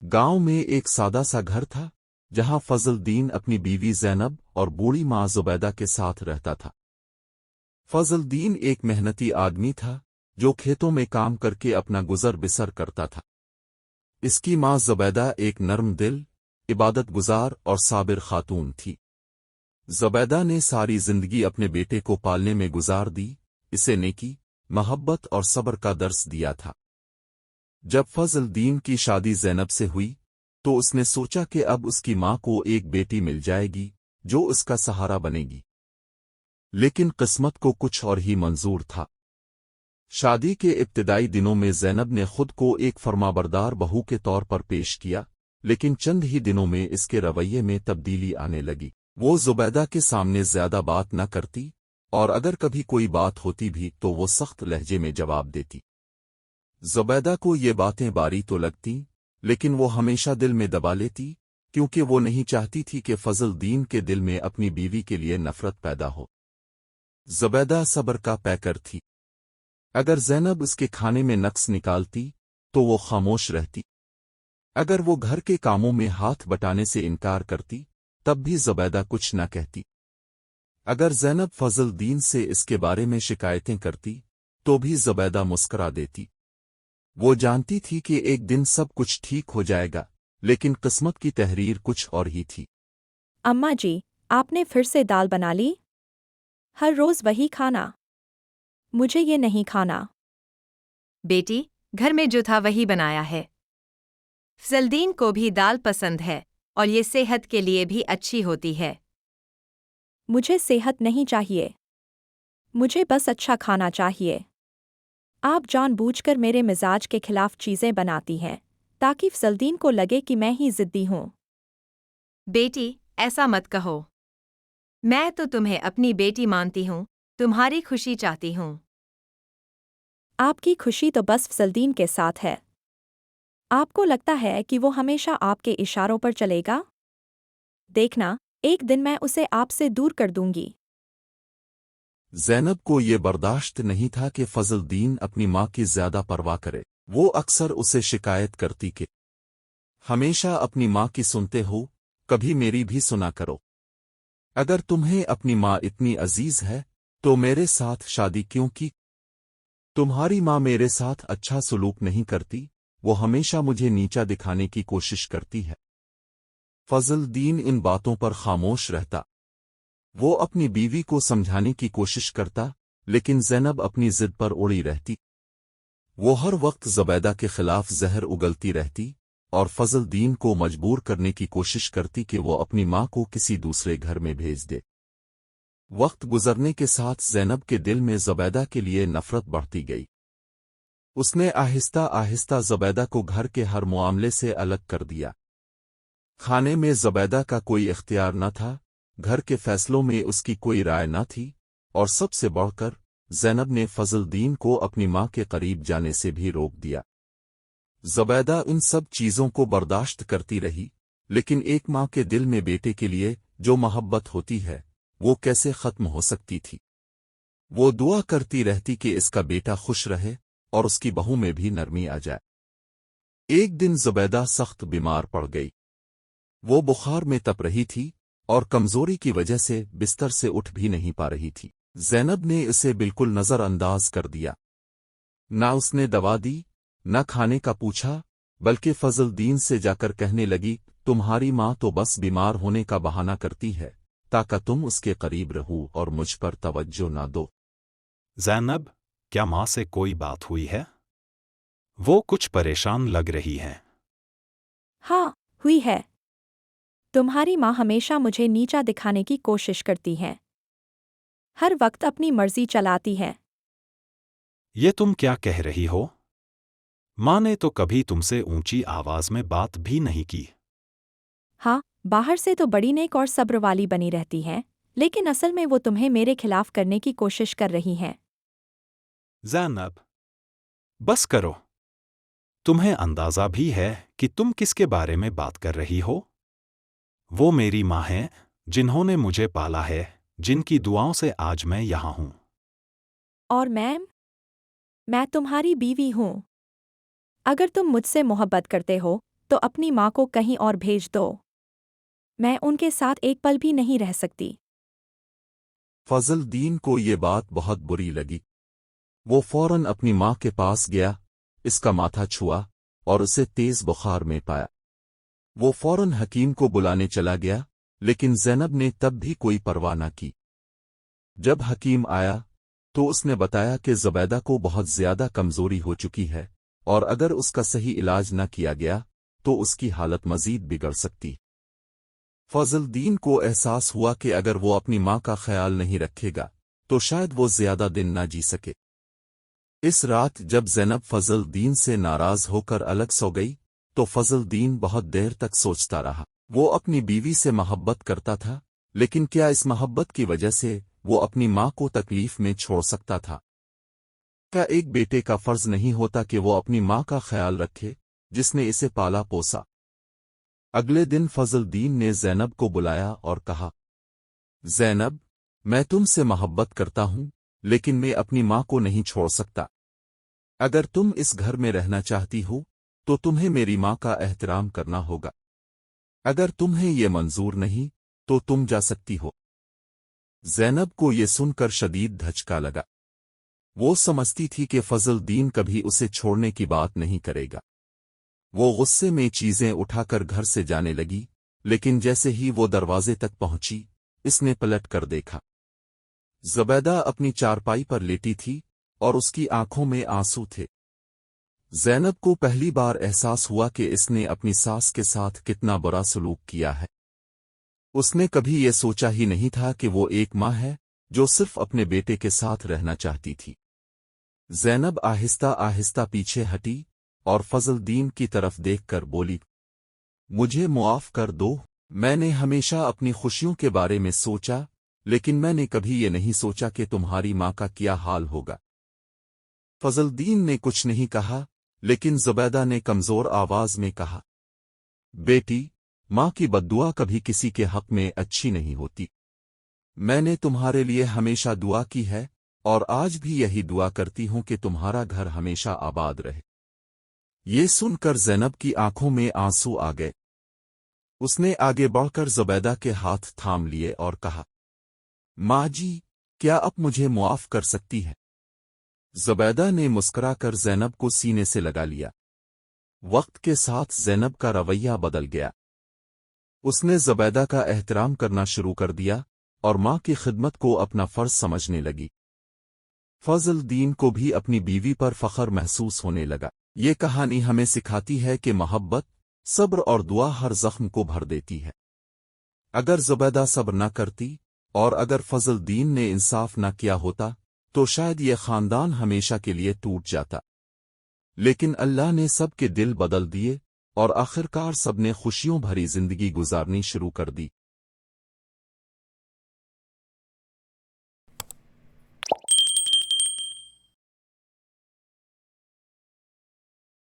गांव में एक सादा सा घर था जहां फजल दीन अपनी बीवी ज़ैनब और बूढ़ी माँ ज़ुबैदा के साथ रहता था। फजल दीन एक मेहनती आदमी था जो खेतों में काम करके अपना गुजर बसर करता था। इसकी माँ ज़ुबैदा एक नरम दिल, इबादत गुजार और साबिर खातून थी। ज़ुबैदा ने सारी जिंदगी अपने बेटे को पालने में गुजार दी, इसे नेकी, मोहब्बत और सब्र का दर्स दिया था। जब फजल दीन की शादी ज़ैनब से हुई तो उसने सोचा कि अब उसकी माँ को एक बेटी मिल जाएगी जो उसका सहारा बनेगी। लेकिन किस्मत को कुछ और ही मंजूर था। शादी के इब्तिदाई दिनों में ज़ैनब ने खुद को एक फर्माबरदार बहू के तौर पर पेश किया, लेकिन चंद ही दिनों में इसके रवैये में तब्दीली आने लगी। वो ज़ुबैदा के सामने ज्यादा बात न करती और अगर कभी कोई बात होती भी तो वो सख्त लहजे में जवाब देती। ज़ुबैदा को ये बातें बारी तो लगती, लेकिन वो हमेशा दिल में दबा लेती, क्योंकि वो नहीं चाहती थी कि फजल दीन के दिल में अपनी बीवी के लिए नफरत पैदा हो। ज़ुबैदा सब्र का पैकर थी। अगर ज़ैनब उसके खाने में नक्स निकालती तो वो खामोश रहती। अगर वो घर के कामों में हाथ बटाने से इनकार करती तब भी ज़ुबैदा कुछ न कहती। अगर ज़ैनब फजल दीन से इसके बारे में शिकायतें करती तो भी ज़ुबैदा मुस्करा देती। वो जानती थी कि एक दिन सब कुछ ठीक हो जाएगा, लेकिन किस्मत की तहरीर कुछ और ही थी। अम्मा जी, आपने फिर से दाल बना ली? हर रोज वही खाना? मुझे ये नहीं खाना। बेटी, घर में जो था वही बनाया है। फजलदीन को भी दाल पसंद है और ये सेहत के लिए भी अच्छी होती है। मुझे सेहत नहीं चाहिए, मुझे बस अच्छा खाना चाहिए। आप जानबूझकर मेरे मिजाज के खिलाफ चीजें बनाती हैं ताकि फजलदीन को लगे कि मैं ही जिद्दी हूँ। बेटी, ऐसा मत कहो। मैं तो तुम्हें अपनी बेटी मानती हूँ, तुम्हारी खुशी चाहती हूँ। आपकी खुशी तो बस फजलदीन के साथ है। आपको लगता है कि वो हमेशा आपके इशारों पर चलेगा? देखना, एक दिन मैं उसे आपसे दूर कर दूंगी। ज़ैनब को ये बर्दाश्त नहीं था कि फजल दीन अपनी माँ की ज्यादा परवाह करे। वो अक्सर उसे शिकायत करती कि हमेशा अपनी माँ की सुनते हो, कभी मेरी भी सुना करो। अगर तुम्हें अपनी माँ इतनी अजीज है तो मेरे साथ शादी क्यों की? तुम्हारी माँ मेरे साथ अच्छा सलूक नहीं करती, वो हमेशा मुझे नीचा दिखाने की कोशिश करती है। फजल दीन इन बातों पर खामोश रहता। वो अपनी बीवी को समझाने की कोशिश करता, लेकिन ज़ैनब अपनी जिद पर उड़ी रहती। वो हर वक्त ज़ुबैदा के खिलाफ जहर उगलती रहती और फजल दीन को मजबूर करने की कोशिश करती कि वो अपनी माँ को किसी दूसरे घर में भेज दे। वक्त गुजरने के साथ ज़ैनब के दिल में ज़ुबैदा के लिए नफरत बढ़ती गई। उसने आहिस्ता आहिस्ता ज़ुबैदा को घर के हर मामले से अलग कर दिया। खाने में ज़ुबैदा का कोई इख्तियार न था, घर के फैसलों में उसकी कोई राय न थी, और सबसे बढ़कर ज़ैनब ने फजल दीन को अपनी माँ के करीब जाने से भी रोक दिया। ज़ुबैदा इन सब चीज़ों को बर्दाश्त करती रही, लेकिन एक माँ के दिल में बेटे के लिए जो मोहब्बत होती है वो कैसे खत्म हो सकती थी। वो दुआ करती रहती कि इसका बेटा खुश रहे और उसकी बहू में भी नरमी आ जाए। एक दिन ज़ुबैदा सख्त बीमार पड़ गई। वो बुखार में तप रही थी और कमजोरी की वजह से बिस्तर से उठ भी नहीं पा रही थी। ज़ैनब ने इसे बिल्कुल नजरअंदाज कर दिया। ना उसने दवा दी, न खाने का पूछा, बल्कि फजल दीन से जाकर कहने लगी, तुम्हारी माँ तो बस बीमार होने का बहाना करती है ताकि तुम उसके करीब रहो और मुझ पर तवज्जो ना दो। ज़ैनब, क्या माँ से कोई बात हुई है? वो कुछ परेशान लग रही है। हाँ, हुई है। तुम्हारी माँ हमेशा मुझे नीचा दिखाने की कोशिश करती है, हर वक्त अपनी मर्जी चलाती है। ये तुम क्या कह रही हो? माँ ने तो कभी तुमसे ऊंची आवाज में बात भी नहीं की। हाँ, बाहर से तो बड़ी नेक और सब्र वाली बनी रहती है, लेकिन असल में वो तुम्हें मेरे खिलाफ करने की कोशिश कर रही हैं। ज़ैनब, बस करो। तुम्हें अंदाजा भी है कि तुम किसके बारे में बात कर रही हो? वो मेरी माँ हैं, जिन्होंने मुझे पाला है, जिनकी दुआओं से आज मैं यहाँ हूँ। और मैं तुम्हारी बीवी हूँ। अगर तुम मुझसे मोहब्बत करते हो تو اپنی ماں کو کہیں اور بھیج دو، میں ان کے ساتھ ایک پل بھی نہیں رہ سکتی۔ فضل دین کو یہ بات بہت بری لگی۔ وہ فوراً اپنی ماں کے پاس گیا، اس کا ماتھا چھوا اور اسے تیز بخار میں پایا۔ وہ فوراً حکیم کو بلانے چلا گیا، لیکن زینب نے تب بھی کوئی پرواہ نہ کی۔ جب حکیم آیا تو اس نے بتایا کہ زبیدہ کو بہت زیادہ کمزوری ہو چکی ہے، اور اگر اس کا صحیح علاج نہ کیا گیا تو اس کی حالت مزید بگڑ سکتی۔ فضل دین کو احساس ہوا کہ اگر وہ اپنی ماں کا خیال نہیں رکھے گا تو شاید وہ زیادہ دن نہ جی سکے۔ اس رات جب زینب فضل دین سے ناراض ہو کر الگ سو گئی تو فضل دین بہت دیر تک سوچتا رہا۔ وہ اپنی بیوی سے محبت کرتا تھا، لیکن کیا اس محبت کی وجہ سے وہ اپنی ماں کو تکلیف میں چھوڑ سکتا تھا؟ کیا ایک بیٹے کا فرض نہیں ہوتا کہ وہ اپنی ماں کا خیال رکھے جس نے اسے پالا پوسا؟ اگلے دن فضل دین نے زینب کو بلایا اور کہا، زینب، میں تم سے محبت کرتا ہوں، لیکن میں اپنی ماں کو نہیں چھوڑ سکتا۔ اگر تم اس گھر میں رہنا چاہتی ہو تو تمہیں میری ماں کا احترام کرنا ہوگا۔ اگر تمہیں یہ منظور نہیں تو تم جا سکتی ہو۔ زینب کو یہ سن کر شدید دھچکا لگا۔ وہ سمجھتی تھی کہ فضل دین کبھی اسے چھوڑنے کی بات نہیں کرے گا۔ وہ غصے میں چیزیں اٹھا کر گھر سے جانے لگی، لیکن جیسے ہی وہ دروازے تک پہنچی اس نے پلٹ کر دیکھا۔ زبیدہ اپنی چارپائی پر لیٹی تھی اور اس کی آنکھوں میں آنسو تھے۔ زینب کو پہلی بار احساس ہوا کہ اس نے اپنی ساس کے ساتھ کتنا برا سلوک کیا ہے۔ اس نے کبھی یہ سوچا ہی نہیں تھا کہ وہ ایک ماں ہے جو صرف اپنے بیٹے کے ساتھ رہنا چاہتی تھی۔ زینب آہستہ آہستہ پیچھے ہٹی اور فضل دین کی طرف دیکھ کر بولی، مجھے معاف کر دو، میں نے ہمیشہ اپنی خوشیوں کے بارے میں سوچا، لیکن میں نے کبھی یہ نہیں سوچا کہ تمہاری ماں کا کیا حال ہوگا۔ فضل دین نے کچھ نہیں کہا، لیکن زبیدہ نے کمزور آواز میں کہا، بیٹی، ماں کی بددعا کبھی کسی کے حق میں اچھی نہیں ہوتی۔ میں نے تمہارے لیے ہمیشہ دعا کی ہے اور آج بھی یہی دعا کرتی ہوں کہ تمہارا گھر ہمیشہ آباد رہے۔ یہ سن کر زینب کی آنکھوں میں آنسو آ گئے۔ اس نے آگے بڑھ کر زبیدہ کے ہاتھ تھام لیے اور کہا، ماں جی، کیا اب مجھے معاف کر سکتی ہے؟ زبیدہ نے مسکرا کر زینب کو سینے سے لگا لیا۔ وقت کے ساتھ زینب کا رویہ بدل گیا۔ اس نے زبیدہ کا احترام کرنا شروع کر دیا اور ماں کی خدمت کو اپنا فرض سمجھنے لگی۔ فضل دین کو بھی اپنی بیوی پر فخر محسوس ہونے لگا۔ یہ کہانی ہمیں سکھاتی ہے کہ محبت، صبر اور دعا ہر زخم کو بھر دیتی ہے۔ اگر زبیدہ صبر نہ کرتی اور اگر فضل دین نے انصاف نہ کیا ہوتا تو شاید یہ خاندان ہمیشہ کے لیے ٹوٹ جاتا، لیکن اللہ نے سب کے دل بدل دیے اور آخرکار سب نے خوشیوں بھری زندگی گزارنی شروع کر دی۔